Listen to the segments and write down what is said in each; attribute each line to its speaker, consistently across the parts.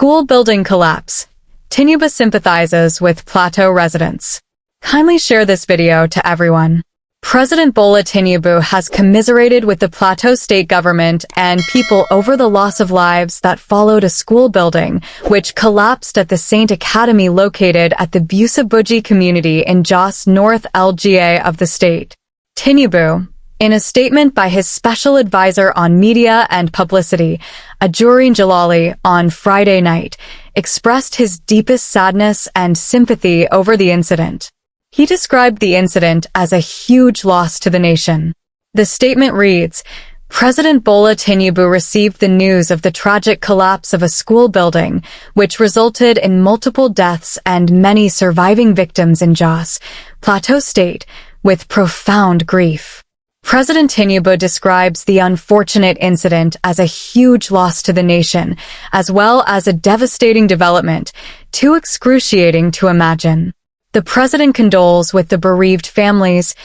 Speaker 1: School building collapse. Tinubu sympathizes with Plateau residents. Kindly share this video to everyone. President Bola Tinubu has commiserated with the Plateau State Government and people over the loss of lives that followed a school building, which collapsed at the Saint Academy located at the Busa Buji community in Jos North LGA of the state. Tinubu, in a statement by his special advisor on media and publicity, Ajurin Jalali, on Friday night, expressed his deepest sadness and sympathy over the incident. He described the incident as a huge loss to the nation. The statement reads, President Bola Tinubu received the news of the tragic collapse of a school building, which resulted in multiple deaths and many surviving victims in Jos, Plateau State, with profound grief. President Tinubu describes the unfortunate incident as a huge loss to the nation, as well as a devastating development, too excruciating to imagine. The president condoles with the bereaved families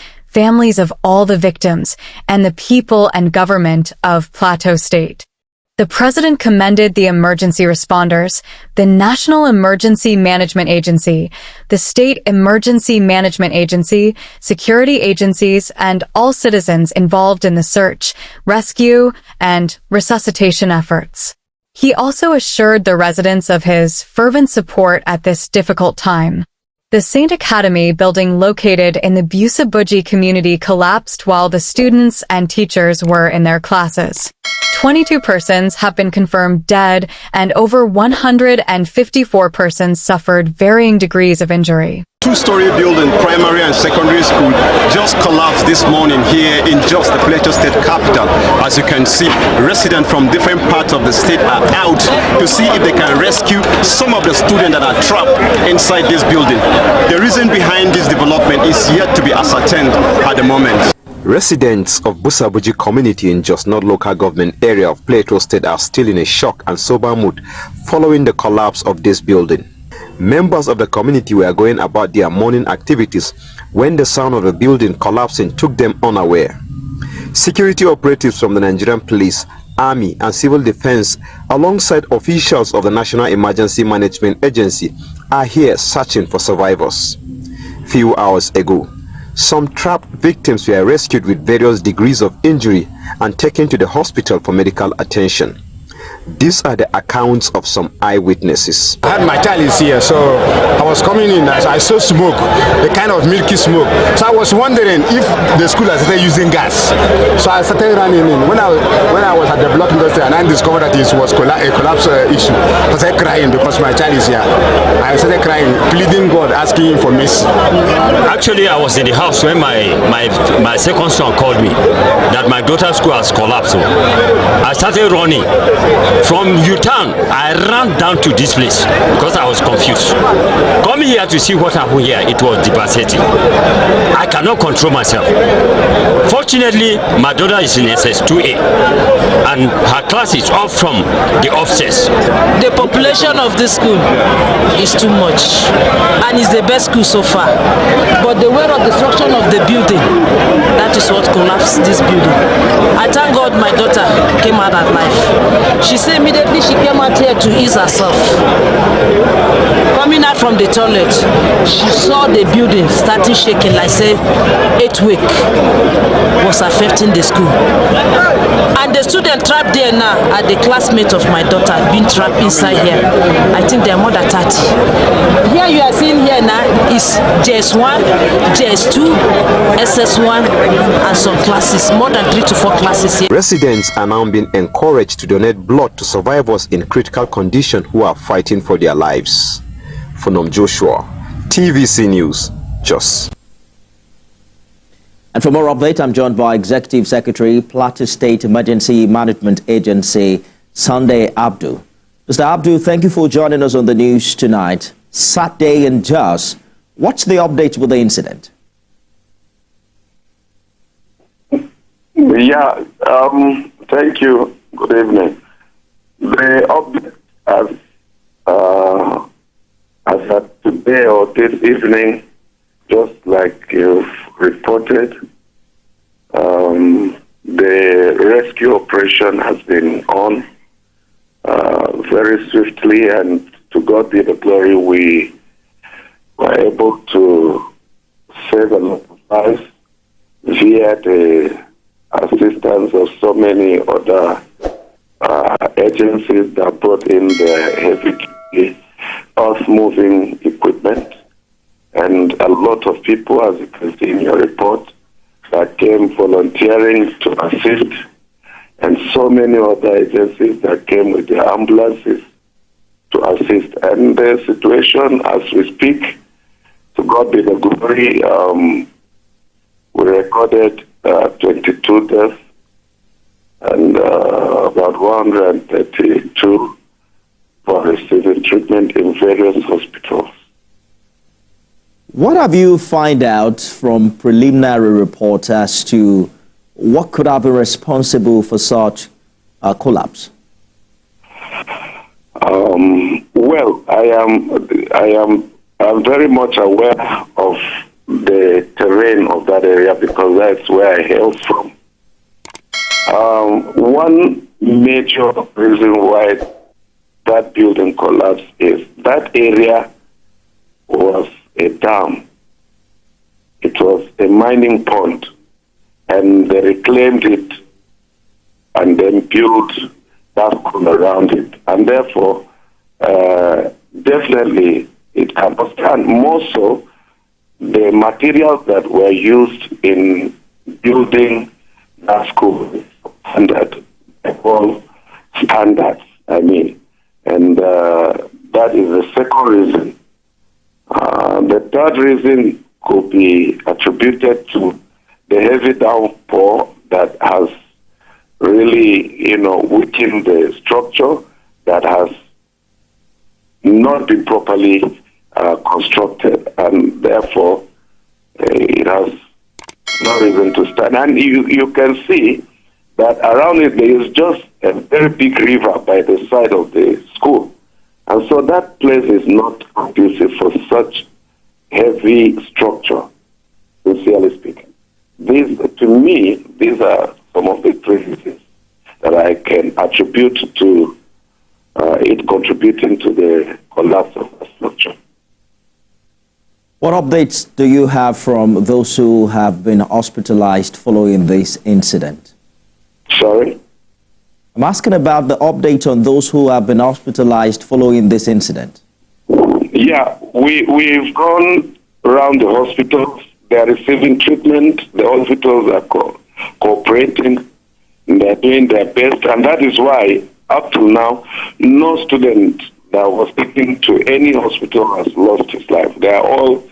Speaker 1: of all the victims, and the people and government of Plateau State. The president commended the emergency responders, the National Emergency Management Agency, the State Emergency Management Agency, security agencies, and all citizens involved in the search, rescue, and resuscitation efforts. He also assured the residents of his fervent support at this difficult time. The Saint Academy building located in the Busa Buji community collapsed while the students and teachers were in their classes. 22 persons have been confirmed dead and over 154 persons suffered varying degrees of injury.
Speaker 2: Two-story building, primary and secondary school, just collapsed this morning here in Jos, the Plateau State capital. As you can see, residents from different parts of the state are out to see if they can rescue some of the students that are trapped inside this building. The reason behind this development is yet to be ascertained at the moment.
Speaker 3: Residents of Busa Buji community in Jos North local government area of Plateau State are still in a shock and sober mood following the collapse of this building. Members of the community were going about their morning activities when the sound of the building collapsing took them unaware. Security operatives from the Nigerian police, army and civil defense alongside officials of the National Emergency Management Agency are here searching for survivors. Few hours ago, some trapped victims were rescued with various degrees of injury and taken to the hospital for medical attention. These are the accounts of some eyewitnesses.
Speaker 4: I had my child is here, so I was coming in as I saw smoke, a kind of milky smoke. So I was wondering if the school has started using gas. So I started running in. When I was at the block industry and I discovered that it was a collapse issue, I started crying because my child is here. I started crying, pleading God, asking him for mercy.
Speaker 5: Actually, I was in the house when my second son called me that my daughter's school has collapsed. So I started running. From U-Town, I ran down to this place because I was confused. Coming here to see what happened here, it was devastating. I cannot control myself. Fortunately, my daughter is in SS2A and her class is off from the offsets.
Speaker 6: The population of this school is too much and it's the best school so far. But the way of destruction of the building, that is what collapsed this building. I thank God my daughter came out alive. She said immediately she came out here to ease herself. Coming out from the toilet, she saw the building starting shaking, like say earthquake was affecting the school. And the student trapped there now are the classmates of my daughter being trapped inside here. I think they are more than 30. Here you are seeing here now is JS1, JS2, SS1 and some classes, more than 3 to 4 classes here.
Speaker 3: Residents are now being encouraged to donate blood to survivors in critical condition who are fighting for their lives. From Joshua, TVC News, Jos.
Speaker 7: And for more update, I'm joined by Executive Secretary, Plateau State Emergency Management Agency, Sunday Abdu. Mr. Abdu, thank you for joining us on the news tonight. Saturday in Jos, what's the update with the incident?
Speaker 8: Yeah, thank you. Good evening. The update as at today or this evening, just like you've reported, the rescue operation has been on very swiftly, and to God be the glory, we were able to save a lot of lives via the assistance of so many other agencies that brought in the heavy earth-moving equipment, and a lot of people, as you can see in your report, that came volunteering to assist, and so many other agencies that came with the ambulances to assist. And the situation, as we speak, to God be the glory, we recorded 22 deaths and about 132 for receiving treatment in various hospitals.
Speaker 7: What have you found out from preliminary reports as to what could have been responsible for such collapse?
Speaker 8: Well, I'm very much aware of the terrain of that area because that's where I hail from. One major reason why that building collapsed is that area was a dam. It was a mining pond, and they reclaimed it and then built that school around it. And therefore, definitely it cannot stand. More so, the materials that were used in building that school standard, all standards, and that is the second reason. The third reason could be attributed to the heavy downpour that has really, weakened the structure, that has not been properly constructed, and therefore it has no reason to stand. And you can see that around it there is just a very big river by the side of the school. And so that place is not conducive for such heavy structure, sincerely speaking. To me, these are some of the three reasons that I can attribute to it contributing to the collapse of the structure.
Speaker 7: What updates do you have from those who have been hospitalized following this incident?
Speaker 8: Sorry?
Speaker 7: I'm asking about the update on those who have been hospitalized following this incident.
Speaker 8: Yeah, we've gone around the hospitals. They are receiving treatment. The hospitals are cooperating. They're doing their best. And that is why, up to now, no student that was taken to any hospital has lost his life. They are all,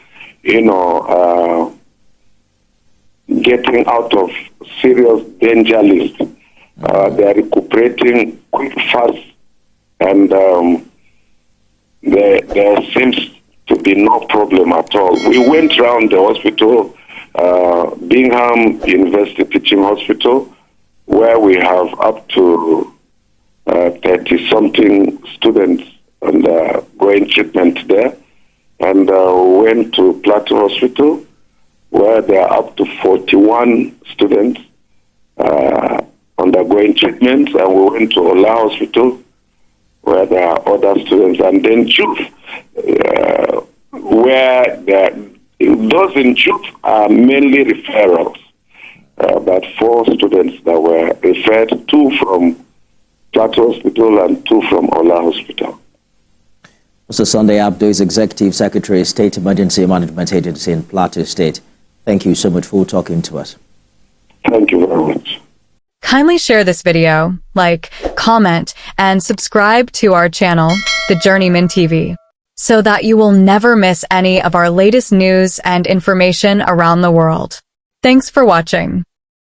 Speaker 8: getting out of serious danger list. They are recuperating quick, fast, and there seems to be no problem at all. We went around the hospital, Bingham University Teaching Hospital, where we have up to 30-something students undergoing treatment there, and went to Plateau Hospital, where there are up to 41 students undergoing treatment, and we went to Ola Hospital, where there are other students, and then Juve, where those in Juve are mainly referrals, but 4 students that were referred, 2 from Plateau Hospital and 2 from Ola Hospital.
Speaker 7: Mr. Sunday Abdu is Executive Secretary, State Emergency Management Agency in Plateau State. Thank you so much for talking to us.
Speaker 8: Thank you very much.
Speaker 1: Kindly share this video, like, comment, and subscribe to our channel, The Journeyman TV, so that you will never miss any of our latest news and information around the world. Thanks for watching.